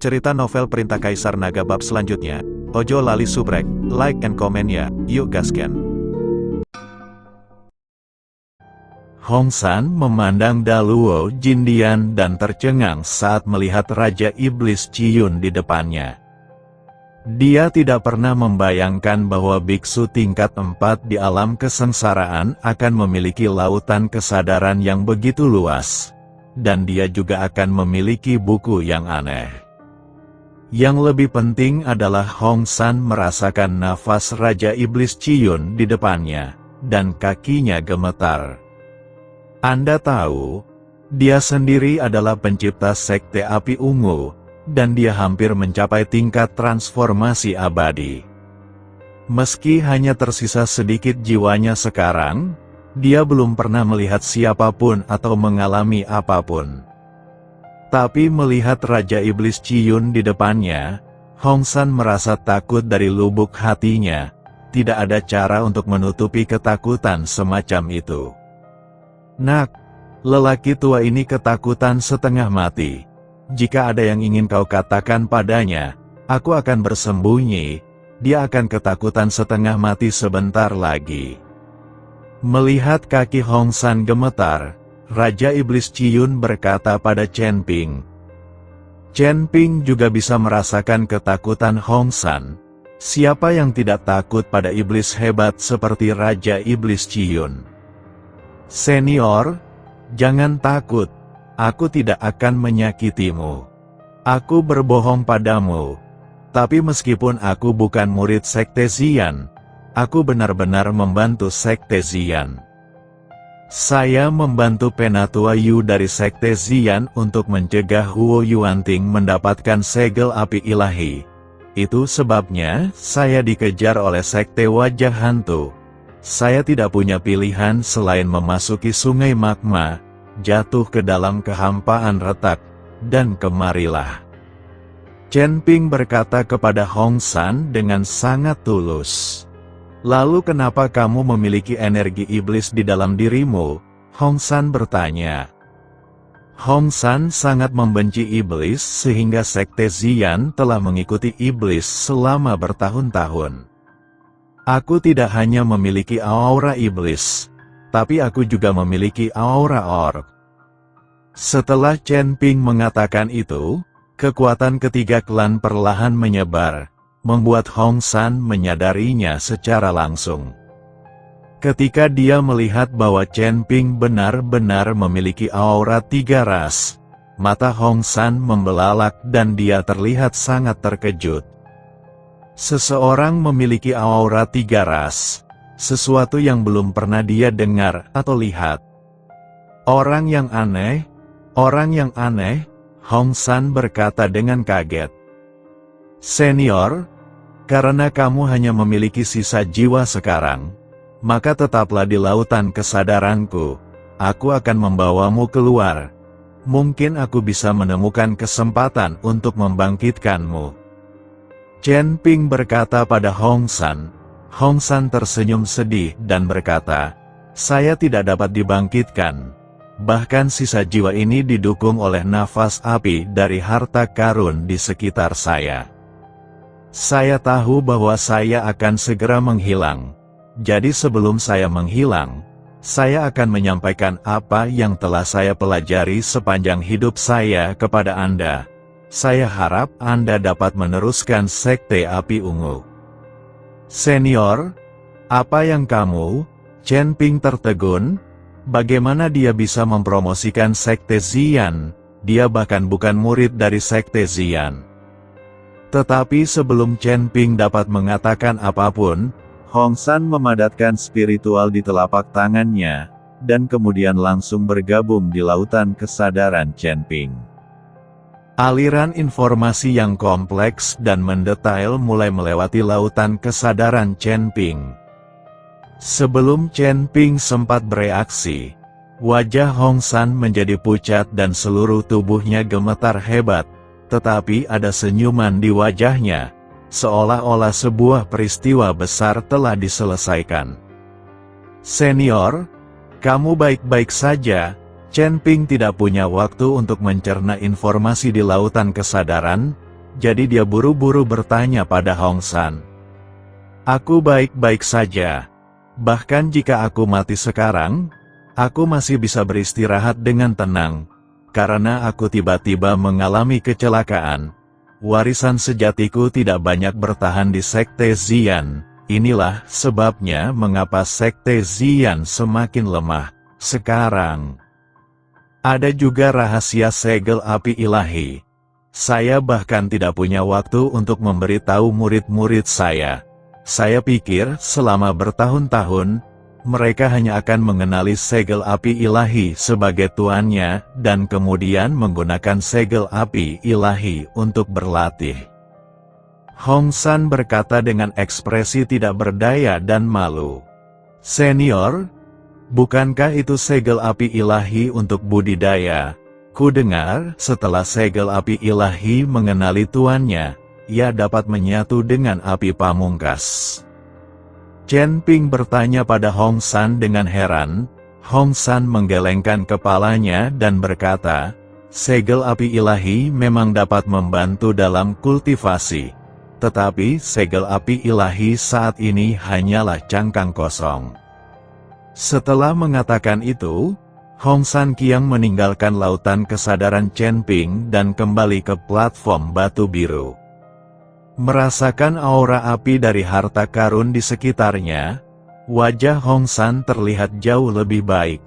Cerita novel Perintah Kaisar Naga bab selanjutnya. Ojo lali subrek, like and comment ya, yuk gasken. Hong San memandang Daluo Jindian dan tercengang saat melihat Raja Iblis Ciyun di depannya. Dia tidak pernah membayangkan bahwa biksu tingkat 4 di alam kesengsaraan akan memiliki lautan kesadaran yang begitu luas. Dan dia juga akan memiliki buku yang aneh. Yang lebih penting adalah Hong San merasakan nafas Raja Iblis Ciyun di depannya, dan kakinya gemetar. Anda tahu, dia sendiri adalah pencipta Sekte Api Ungu, dan dia hampir mencapai tingkat transformasi abadi. Meski hanya tersisa sedikit jiwanya sekarang, dia belum pernah melihat siapapun atau mengalami apapun. Tapi melihat Raja Iblis Ciyun di depannya, Hong San merasa takut dari lubuk hatinya. Tidak ada cara untuk menutupi ketakutan semacam itu. Nak, lelaki tua ini ketakutan setengah mati. Jika ada yang ingin kau katakan padanya, aku akan bersembunyi. Dia akan ketakutan setengah mati sebentar lagi. Melihat kaki Hong San gemetar, Raja Iblis Ciyun berkata pada Chen Ping. Chen Ping juga bisa merasakan ketakutan Hong San. Siapa yang tidak takut pada iblis hebat seperti Raja Iblis Ciyun? Senior, jangan takut. Aku tidak akan menyakitimu. Aku berbohong padamu. Tapi meskipun aku bukan murid Sekte Xian, aku benar-benar membantu Sekte Xian. Saya membantu Penatua Yu dari Sekte Xian untuk mencegah Huo Yuanting mendapatkan segel api ilahi. Itu sebabnya saya dikejar oleh Sekte Wajah Hantu. Saya tidak punya pilihan selain memasuki sungai magma, jatuh ke dalam kehampaan retak, dan kemarilah. Chen Ping berkata kepada Hong San dengan sangat tulus. Lalu kenapa kamu memiliki energi iblis di dalam dirimu? Hong San bertanya. Hong San sangat membenci iblis sehingga Sekte Xian telah mengikuti iblis selama bertahun-tahun. Aku tidak hanya memiliki aura iblis, tapi aku juga memiliki aura orc. Setelah Chen Ping mengatakan itu, kekuatan ketiga klan perlahan menyebar, membuat Hong San menyadarinya secara langsung. Ketika dia melihat bahwa Chen Ping benar-benar memiliki aura 3 ras, mata Hong San membelalak dan dia terlihat sangat terkejut. Seseorang memiliki aura 3 ras, sesuatu yang belum pernah dia dengar atau lihat. Orang yang aneh, Hong San berkata dengan kaget. Senior, karena kamu hanya memiliki sisa jiwa sekarang, maka tetaplah di lautan kesadaranku. Aku akan membawamu keluar. Mungkin aku bisa menemukan kesempatan untuk membangkitkanmu. Chen Ping berkata pada Hong San. Hong San tersenyum sedih dan berkata, saya tidak dapat dibangkitkan. Bahkan sisa jiwa ini didukung oleh nafas api dari harta karun di sekitar saya. Saya tahu bahwa saya akan segera menghilang. Jadi sebelum saya menghilang, saya akan menyampaikan apa yang telah saya pelajari sepanjang hidup saya kepada Anda. Saya harap Anda dapat meneruskan Sekte Api Ungu. Senior, apa yang kamu? Chen Ping tertegun. Bagaimana dia bisa mempromosikan Sekte Xian? Dia bahkan bukan murid dari Sekte Xian. Tetapi sebelum Chen Ping dapat mengatakan apapun, Hong San memadatkan spiritual di telapak tangannya, dan kemudian langsung bergabung di lautan kesadaran Chen Ping. Aliran informasi yang kompleks dan mendetail mulai melewati lautan kesadaran Chen Ping. Sebelum Chen Ping sempat bereaksi, wajah Hong San menjadi pucat dan seluruh tubuhnya gemetar hebat. Tetapi ada senyuman di wajahnya, seolah-olah sebuah peristiwa besar telah diselesaikan. Senior, kamu baik-baik saja? Chen Ping tidak punya waktu untuk mencerna informasi di lautan kesadaran, jadi dia buru-buru bertanya pada Hong San. Aku baik-baik saja. Bahkan jika aku mati sekarang, aku masih bisa beristirahat dengan tenang, karena aku tiba-tiba mengalami kecelakaan. Warisan sejatiku tidak banyak bertahan di Sekte Xian. Inilah sebabnya mengapa Sekte Xian semakin lemah sekarang. Ada juga rahasia segel api ilahi. Saya bahkan tidak punya waktu untuk memberitahu murid-murid saya. Saya pikir selama bertahun-tahun, mereka hanya akan mengenali segel api ilahi sebagai tuannya dan kemudian menggunakan segel api ilahi untuk berlatih. Hong San berkata dengan ekspresi tidak berdaya dan malu. Senior, bukankah itu segel api ilahi untuk budidaya? Ku dengar setelah segel api ilahi mengenali tuannya, ia dapat menyatu dengan api pamungkas. Chen Ping bertanya pada Hong San dengan heran. Hong San menggelengkan kepalanya dan berkata, segel api ilahi memang dapat membantu dalam kultivasi. Tetapi segel api ilahi saat ini hanyalah cangkang kosong. Setelah mengatakan itu, Hong San Kiang meninggalkan lautan kesadaran Chen Ping dan kembali ke platform batu biru. Merasakan aura api dari harta karun di sekitarnya, wajah Hong San terlihat jauh lebih baik.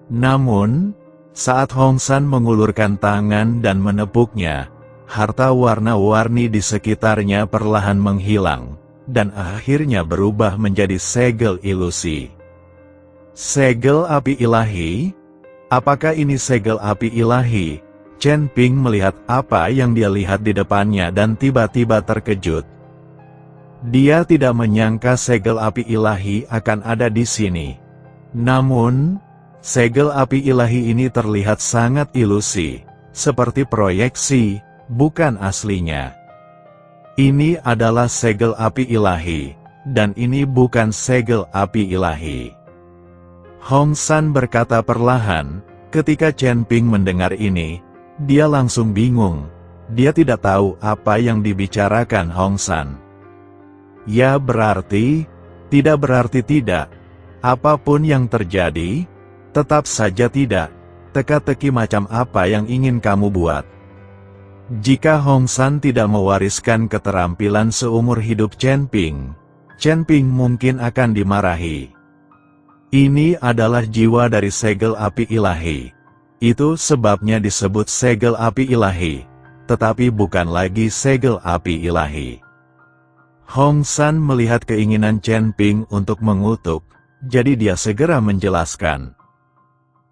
Namun, saat Hong San mengulurkan tangan dan menepuknya, harta warna-warni di sekitarnya perlahan menghilang, dan akhirnya berubah menjadi segel ilusi. Segel api ilahi? Apakah ini segel api ilahi? Chen Ping melihat apa yang dia lihat di depannya dan tiba-tiba terkejut. Dia tidak menyangka segel api ilahi akan ada di sini. Namun, segel api ilahi ini terlihat sangat ilusi, seperti proyeksi, bukan aslinya. Ini adalah segel api ilahi, dan ini bukan segel api ilahi. Hong San berkata perlahan. Ketika Chen Ping mendengar ini, dia langsung bingung. Dia tidak tahu apa yang dibicarakan Hong San. Ya berarti, tidak berarti tidak. Apapun yang terjadi, tetap saja tidak. Teka-teki macam apa yang ingin kamu buat? Jika Hong San tidak mewariskan keterampilan seumur hidup Chen Ping mungkin akan dimarahi. Ini adalah jiwa dari segel api ilahi. Itu sebabnya disebut segel api ilahi, tetapi bukan lagi segel api ilahi. Hong San melihat keinginan Chen Ping untuk mengutuk, jadi dia segera menjelaskan.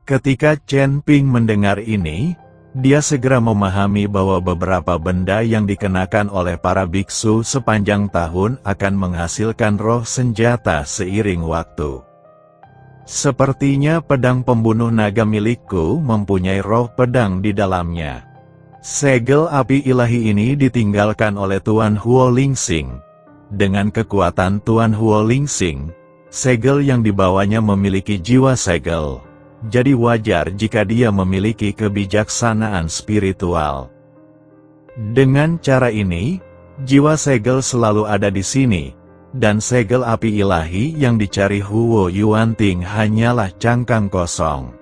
Ketika Chen Ping mendengar ini, dia segera memahami bahwa beberapa benda yang dikenakan oleh para biksu sepanjang tahun akan menghasilkan roh senjata seiring waktu. Sepertinya pedang pembunuh naga milikku mempunyai roh pedang di dalamnya. Segel api ilahi ini ditinggalkan oleh Tuan Huo Lingxing. Dengan kekuatan Tuan Huo Lingxing, segel yang dibawanya memiliki jiwa segel. Jadi wajar jika dia memiliki kebijaksanaan spiritual. Dengan cara ini, jiwa segel selalu ada di sini. Dan segel api ilahi yang dicari Huo Yuanting hanyalah cangkang kosong.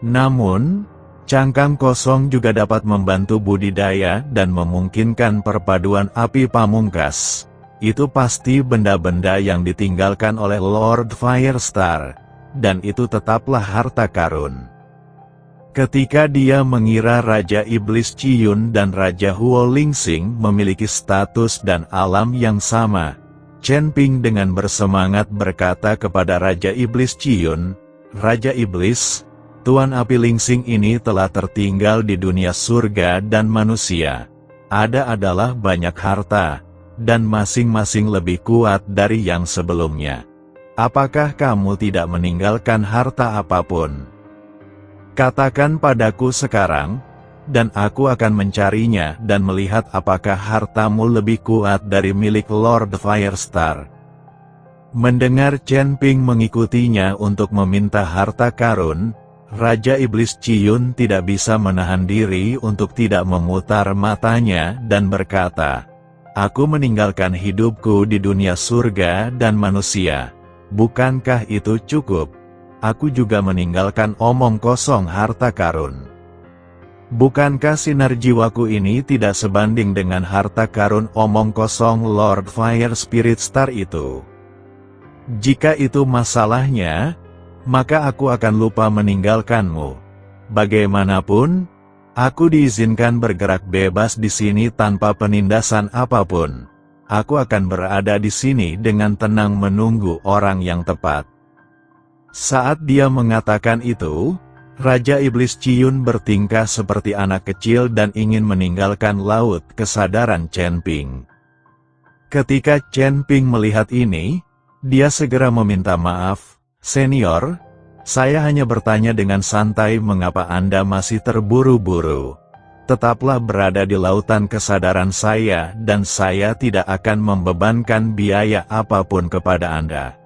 Namun, cangkang kosong juga dapat membantu budidaya dan memungkinkan perpaduan api pamungkas. Itu pasti benda-benda yang ditinggalkan oleh Lord Firestar, dan itu tetaplah harta karun. Ketika dia mengira Raja Iblis Ciyun dan Raja Huo Lingxing memiliki status dan alam yang sama, Chen Ping dengan bersemangat berkata kepada Raja Iblis Ciyun, Raja Iblis, Tuan Api Lingxing ini telah tertinggal di dunia surga dan manusia. Ada adalah banyak harta, dan masing-masing lebih kuat dari yang sebelumnya. Apakah kamu tidak meninggalkan harta apapun? Katakan padaku sekarang, dan aku akan mencarinya dan melihat apakah hartamu lebih kuat dari milik Lord Firestar. Mendengar Chen Ping mengikutinya untuk meminta harta karun, Raja Iblis Ciyun tidak bisa menahan diri untuk tidak memutar matanya dan berkata, "Aku meninggalkan hidupku di dunia surga dan manusia. Bukankah itu cukup? Aku juga meninggalkan omong kosong harta karun. Bukankah sinar jiwaku ini tidak sebanding dengan harta karun omong kosong Lord Fire Spirit Star itu? Jika itu masalahnya, maka aku akan lupa meninggalkanmu. Bagaimanapun, aku diizinkan bergerak bebas di sini tanpa penindasan apapun. Aku akan berada di sini dengan tenang menunggu orang yang tepat." Saat dia mengatakan itu, Raja Iblis Ciyun bertingkah seperti anak kecil dan ingin meninggalkan laut kesadaran Chen Ping. Ketika Chen Ping melihat ini, dia segera meminta maaf, "Senior, saya hanya bertanya dengan santai mengapa Anda masih terburu-buru. Tetaplah berada di lautan kesadaran saya dan saya tidak akan membebankan biaya apapun kepada Anda.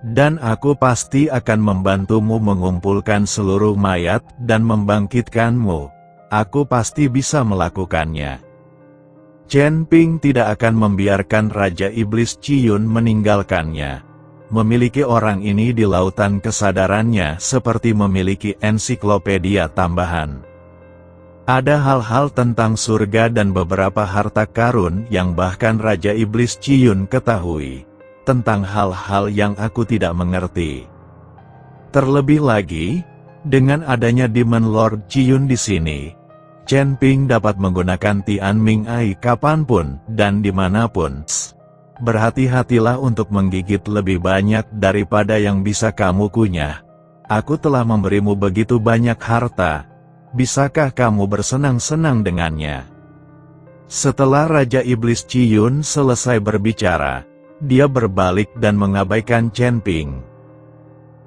Dan aku pasti akan membantumu mengumpulkan seluruh mayat dan membangkitkanmu. Aku pasti bisa melakukannya." Chen Ping tidak akan membiarkan Raja Iblis Ciyun meninggalkannya. Memiliki orang ini di lautan kesadarannya seperti memiliki ensiklopedia tambahan. Ada hal-hal tentang surga dan beberapa harta karun yang bahkan Raja Iblis Ciyun ketahui. Tentang hal-hal yang aku tidak mengerti. Terlebih lagi, dengan adanya Demon Lord Ciyun di sini, Chen Ping dapat menggunakan Tian Ming Ai kapanpun dan dimanapun. Berhati-hatilah untuk menggigit lebih banyak daripada yang bisa kamu kunyah. Aku telah memberimu begitu banyak harta. Bisakah kamu bersenang-senang dengannya? Setelah Raja Iblis Ciyun selesai berbicara, dia berbalik dan mengabaikan Chen Ping.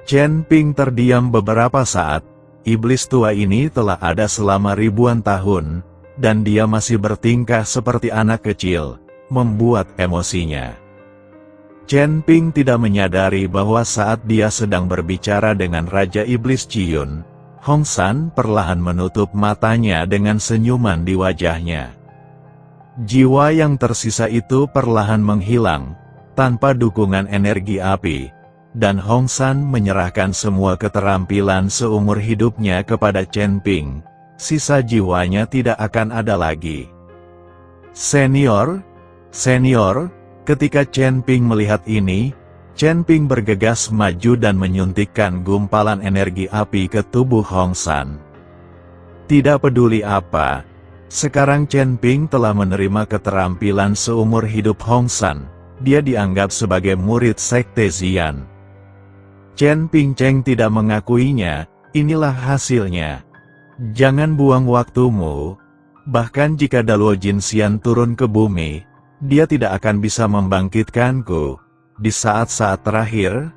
Chen Ping terdiam beberapa saat. Iblis tua ini telah ada selama ribuan tahun, dan dia masih bertingkah seperti anak kecil, membuat emosinya. Chen Ping tidak menyadari bahwa saat dia sedang berbicara dengan Raja Iblis Ciyun, Hong San perlahan menutup matanya dengan senyuman di wajahnya. Jiwa yang tersisa itu perlahan menghilang, tanpa dukungan energi api, dan Hong San menyerahkan semua keterampilan seumur hidupnya kepada Chen Ping. Sisa jiwanya tidak akan ada lagi. Senior, ketika Chen Ping melihat ini, Chen Ping bergegas maju dan menyuntikkan gumpalan energi api ke tubuh Hong San. Tidak peduli apa, sekarang Chen Ping telah menerima keterampilan seumur hidup Hong San. Dia dianggap sebagai murid Sekte Xian. Chen Ping Cheng tidak mengakuinya, inilah hasilnya. Jangan buang waktumu. Bahkan jika Daluo Jin Xian turun ke bumi, dia tidak akan bisa membangkitkanku. Di saat-saat terakhir,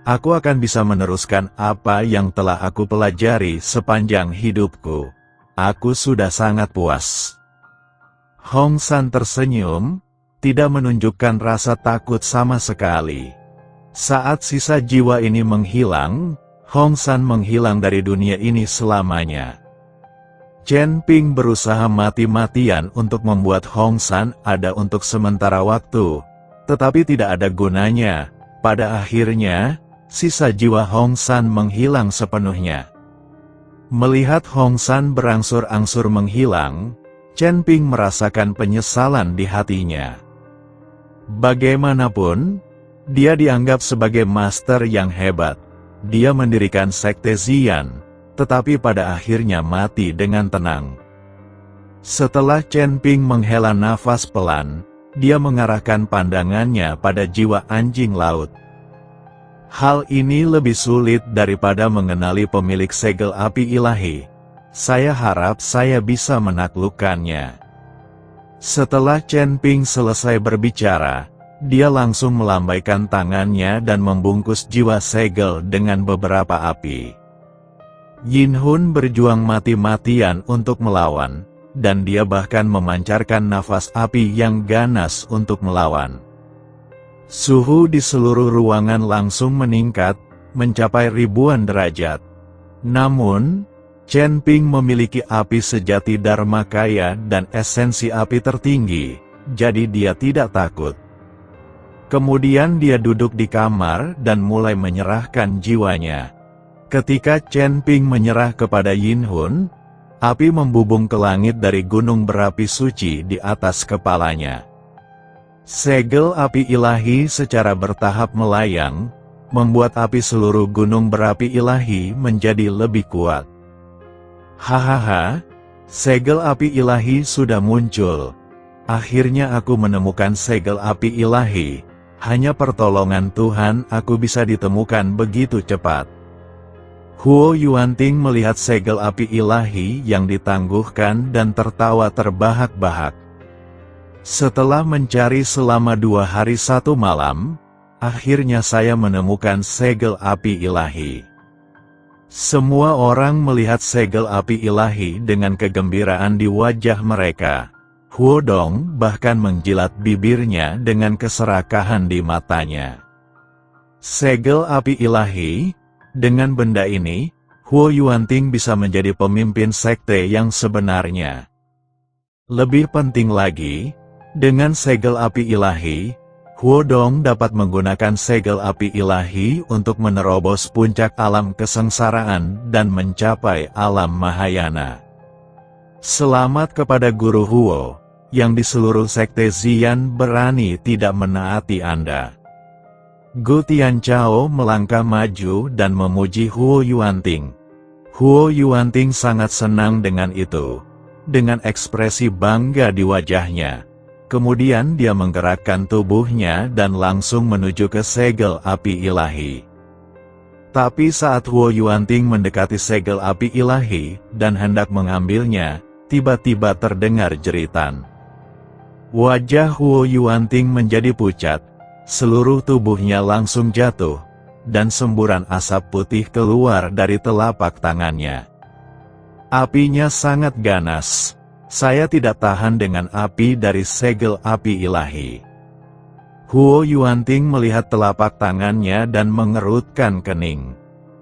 aku akan bisa meneruskan apa yang telah aku pelajari sepanjang hidupku. Aku sudah sangat puas. Hong San tersenyum, tidak menunjukkan rasa takut sama sekali. Saat sisa jiwa ini menghilang, Hong San menghilang dari dunia ini selamanya. Chen Ping berusaha mati-matian untuk membuat Hong San ada untuk sementara waktu, tetapi tidak ada gunanya. Pada akhirnya, sisa jiwa Hong San menghilang sepenuhnya. Melihat Hong San berangsur-angsur menghilang, Chen Ping merasakan penyesalan di hatinya. Bagaimanapun, dia dianggap sebagai master yang hebat. Dia mendirikan Sekte Xian, tetapi pada akhirnya mati dengan tenang. Setelah Chen Ping menghela nafas pelan, dia mengarahkan pandangannya pada jiwa anjing laut. Hal ini lebih sulit daripada mengenali pemilik segel api ilahi. Saya harap saya bisa menaklukkannya. Setelah Chen Ping selesai berbicara, dia langsung melambaikan tangannya dan membungkus jiwa segel dengan beberapa api. Yin Hun berjuang mati-matian untuk melawan, dan dia bahkan memancarkan nafas api yang ganas untuk melawan. Suhu di seluruh ruangan langsung meningkat, mencapai ribuan derajat. Namun, Chen Ping memiliki api sejati Dharmakaya dan esensi api tertinggi, jadi dia tidak takut. Kemudian dia duduk di kamar dan mulai menyerahkan jiwanya. Ketika Chen Ping menyerah kepada Yin Hun, api membubung ke langit dari gunung berapi suci di atas kepalanya. Segel api ilahi secara bertahap melayang, membuat api seluruh gunung berapi ilahi menjadi lebih kuat. Hahaha, segel api ilahi sudah muncul. Akhirnya aku menemukan segel api ilahi. Hanya pertolongan Tuhan aku bisa ditemukan begitu cepat. Huo Yuanting melihat segel api ilahi yang ditangguhkan dan tertawa terbahak-bahak. Setelah mencari selama 2 hari 1 malam, akhirnya saya menemukan segel api ilahi. Semua orang melihat segel api ilahi dengan kegembiraan di wajah mereka. Huo Dong bahkan menjilat bibirnya dengan keserakahan di matanya. Segel api ilahi, dengan benda ini, Huo Yuanting bisa menjadi pemimpin sekte yang sebenarnya. Lebih penting lagi, dengan segel api ilahi, Huo Dong dapat menggunakan segel api ilahi untuk menerobos puncak alam kesengsaraan dan mencapai alam Mahayana. Selamat kepada Guru Huo, yang di seluruh sekte Zian berani tidak menaati Anda. Gu Tianchao melangkah maju dan memuji Huo Yuanting. Huo Yuanting sangat senang dengan itu, dengan ekspresi bangga di wajahnya. Kemudian dia menggerakkan tubuhnya dan langsung menuju ke segel api ilahi. Tapi saat Huo Yuanting mendekati segel api ilahi dan hendak mengambilnya, tiba-tiba terdengar jeritan. Wajah Huo Yuanting menjadi pucat, seluruh tubuhnya langsung jatuh, dan semburan asap putih keluar dari telapak tangannya. Apinya sangat ganas. Saya tidak tahan dengan api dari segel api ilahi. Huo Yuanting melihat telapak tangannya dan mengerutkan kening.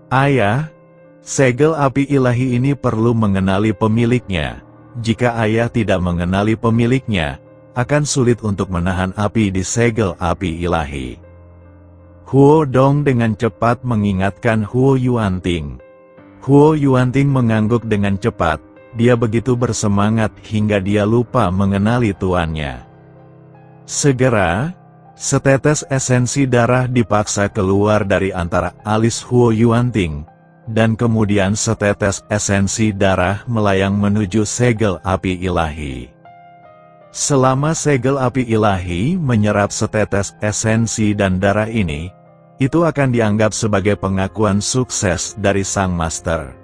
Ayah, segel api ilahi ini perlu mengenali pemiliknya. Jika ayah tidak mengenali pemiliknya, akan sulit untuk menahan api di segel api ilahi. Huo Dong dengan cepat mengingatkan Huo Yuanting. Huo Yuanting mengangguk dengan cepat. Dia begitu bersemangat hingga dia lupa mengenali tuannya. Segera, setetes esensi darah dipaksa keluar dari antara alis Huo Yuanting, dan kemudian setetes esensi darah melayang menuju segel api ilahi. Selama segel api ilahi menyerap setetes esensi dan darah ini, itu akan dianggap sebagai pengakuan sukses dari sang master.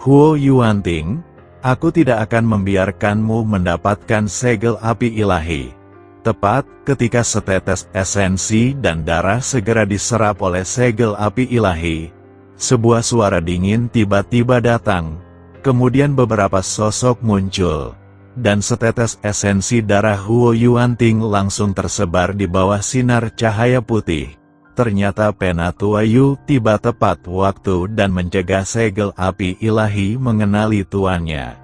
Huo Yuanting, aku tidak akan membiarkanmu mendapatkan segel api ilahi. Tepat ketika setetes esensi dan darah segera diserap oleh segel api ilahi, sebuah suara dingin tiba-tiba datang, kemudian beberapa sosok muncul, dan setetes esensi darah Huo Yuanting langsung tersebar di bawah sinar cahaya putih. Ternyata Penatua Yu tiba tepat waktu dan mencegah segel api ilahi mengenali tuannya.